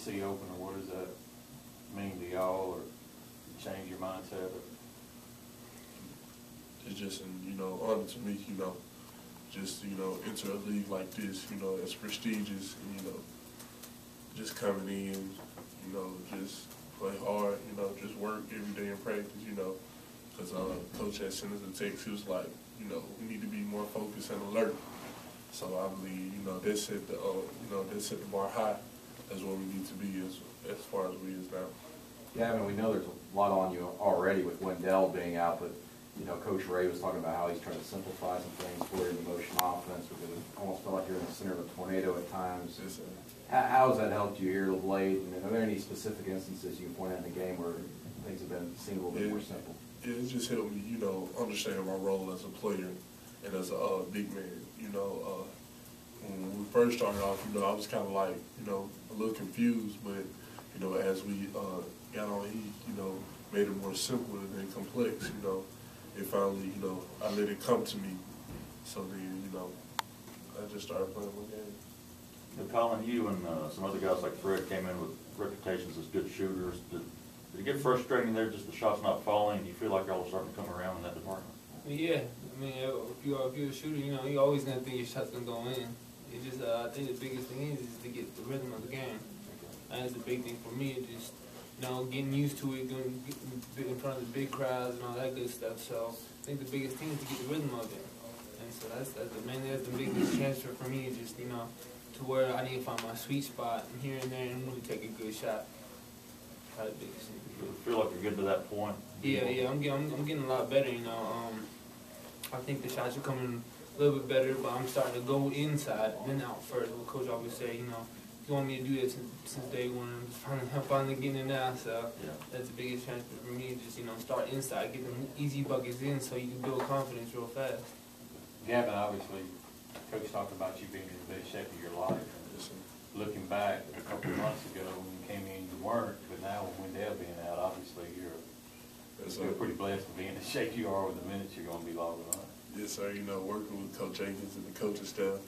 see open, or what does that mean to y'all, or change your mindset? Or? It's just an, honor to me, just, enter a league like this, as prestigious, and, just coming in, just play hard, just work every day in practice, because Coach had sent us a text. He was like, we need to be more focused and alert. So I believe, that set the bar high. That's where we need to be as far as we is now. Gavin, we know there's a lot on you already with Wendell being out, but Coach Ray was talking about how he's trying to simplify some things for you in the motion offense, because it almost felt like you're in the center of a tornado at times. Yes, how has that helped you here of late? And are there any specific instances you can point out in the game where things have seemed a little bit more simple? Yeah, it just helped me, understand my role as a player and as a big man. When we first started off, I was kind of like, a little confused, but, as we got on heat, made it more simple and complex, it finally, I let it come to me. So then, I just started playing my game. Colin, you and some other guys like Fred came in with reputations as good shooters. Did it get frustrating there, just the shots not falling? Do you feel like y'all are starting to come around in that department? Yeah, I mean, if you're a shooter, you always gonna think your shot's gonna go in. It just, I think the biggest thing is to get the rhythm of the game. That's the big thing for me. It just, getting used to it, going in front of the big crowds and all that good stuff. So I think the biggest thing is to get the rhythm of it. And so that's the biggest transfer for me. Just to where I need to find my sweet spot and here and there and really take a good shot. Probably the biggest thing. You feel like you're getting to that point? Yeah, I'm getting a lot better. I think the shots are coming a little bit better, but I'm starting to go inside then out first. What Coach always say, he wanted me to do that since day one. I'm finally getting it now, so yeah. That's the biggest transfer for me. Just start inside, get them easy buckets in, so you can build confidence real fast. Gavin, obviously, Coach talked about you being in the best shape of your life. And looking back a couple of months ago when you came in, you weren't, but now with Wendell being out, obviously you're pretty blessed to be in the shape you are with the minutes you're going to be logging on. Yes, sir. Working with Coach Jenkins and the coaching staff,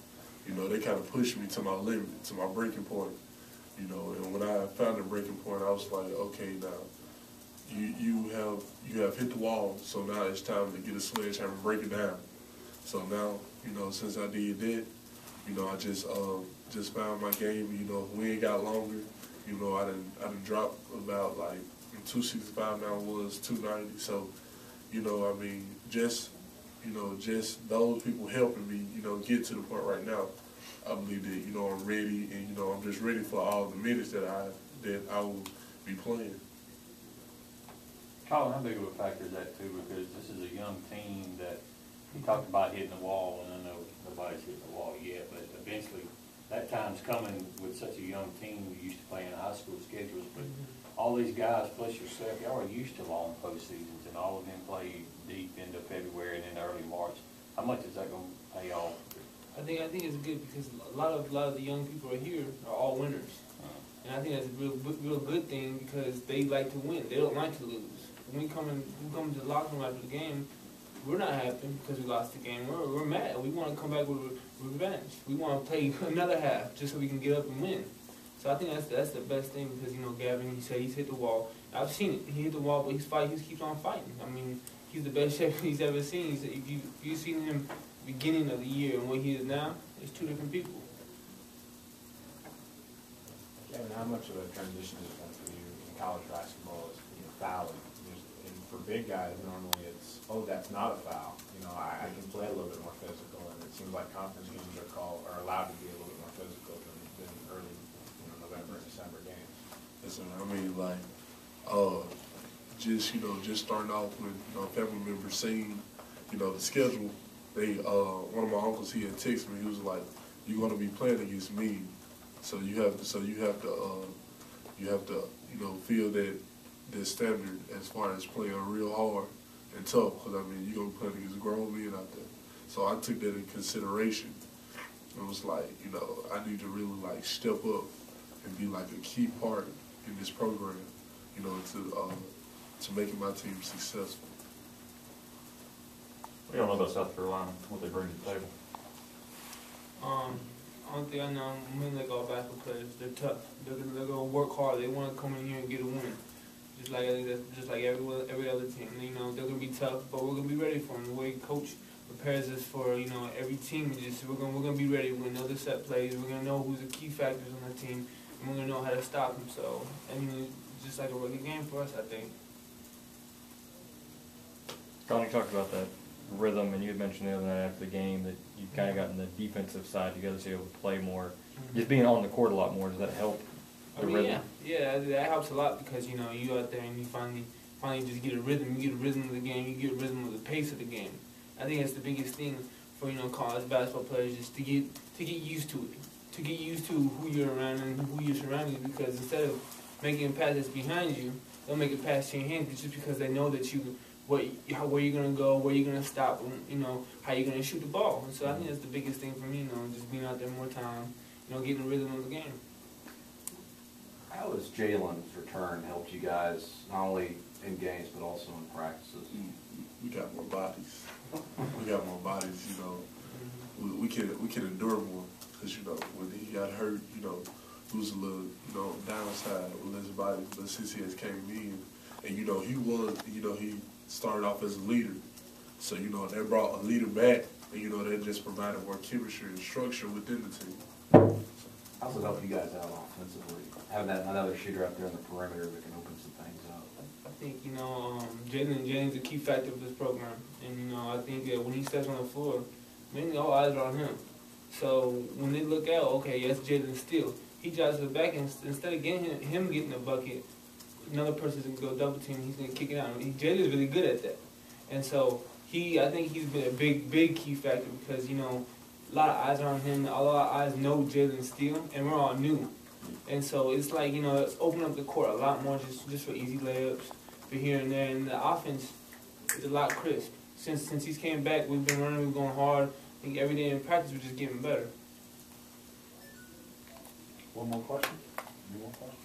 they kind of pushed me to my limit, to my breaking point. And when I found the breaking point, I was like, okay, now you have hit the wall, so now it's time to get a sledgehammer and break it down. So now, since I did that, I just found my game. We ain't got longer. I done dropped about like 265 now was 290. So, just those people helping me, get to the point right now. I believe that, I'm ready, and, I'm just ready for all the minutes that I will be playing. Colin, how big of a factor is that, too? Because this is a young team that he talked about hitting the wall, and I know nobody's hitting the wall yet, but eventually that time's coming with such a young team. You're used to playing high school schedules, but all these guys, plus yourself, y'all are used to long postseasons, and all of them play deep into February and into early March. How much is that going to pay off? I think it's good because a lot of the young people are here are all winners, and I think that's a real good thing because they like to win. They don't like to lose. When we come to the locker room after the game, we're not happy because we lost the game. We're mad. We want to come back with revenge. We want to play another half just so we can get up and win. So I think that's the best thing because Gavin, he said he's hit the wall. I've seen it. He hit the wall, but he keeps on fighting. I mean, he's the best shape he's ever seen. If you've seen him beginning of the year and what he is now, it's two different people. Kevin, how much of a transition is it for you in college basketball is fouling? And for big guys, normally it's, oh, that's not a foul. I can play a little bit more physical, and it seems like conference games are allowed to be a little bit more physical than early November and December games. Listen, just starting off with family members seeing the schedule. One of my uncles, he had texted me. He was like, "You're going to be playing against me, so you have to feel that standard as far as playing real hard and tough. Because you're going to be playing against grown men out there." So I took that in consideration. It was like, I need to really step up and be like a key part in this program, to making my team successful. What do y'all know about South Carolina, what they bring to the table? One thing I know, men like all basketball players, they're tough. They're gonna work hard. They want to come in here and get a win. Just like I think that's just like every other team. You know, they're gonna be tough, but we're gonna be ready for them. The way coach prepares us for, you know, every team, just we're gonna be ready. We're gonna know the set plays. We're gonna know who's the key factors on the team, and we're gonna know how to stop them. So, I mean, it's just like a rookie game for us, I think. Colin, you talked about that rhythm, and you had mentioned the other night after the game that you kind of got in the defensive side. You guys are able to play more. Just being on the court a lot more, does that help the rhythm? Yeah, that helps a lot because, you know, you out there and you finally just get a rhythm. You get a rhythm of the game. You get a rhythm of the pace of the game. I think that's the biggest thing for, you know, college basketball players, is to get used to it, to get used to who you're around and who you're surrounding. Because instead of making a pass that's behind you, they'll make a pass to your hands just because they know that where you're gonna go, where you're gonna stop, and, you know, how you're gonna shoot the ball. And so I think that's the biggest thing for me, you know, just being out there more time, you know, getting the rhythm of the game. How has Jalen's return helped you guys, not only in games, but also in practices? We got more bodies. We got more bodies, you know. We can endure more. Because, you know, when he got hurt, you know, he was a little, you know, downside with his body. But since he has came in, and, you know, he started off as a leader. So, you know, they brought a leader back, and, you know, they just provided more chemistry and structure within the team. How's it help you guys out offensively? Having another shooter out there on the perimeter that can open some things up. I think, you know, Jalen's a key factor of this program. And, you know, I think that when he steps on the floor, mainly all eyes are on him. So when they look out, okay, yes, Jalen still. He drives to the back, and instead of getting him getting a bucket, another person's going to go double team, he's going to kick it out. Jalen's really good at that. And so I think he's been a big key factor because, you know, a lot of eyes are on him. A lot of eyes know Jalen Steele, and we're all new. And so it's like, you know, it's opened up the court a lot more just for easy layups, for here and there. And the offense is a lot crisp. Since he's came back, we've been running, we've going hard. I think every day in practice we're just getting better. One more question? Any more questions?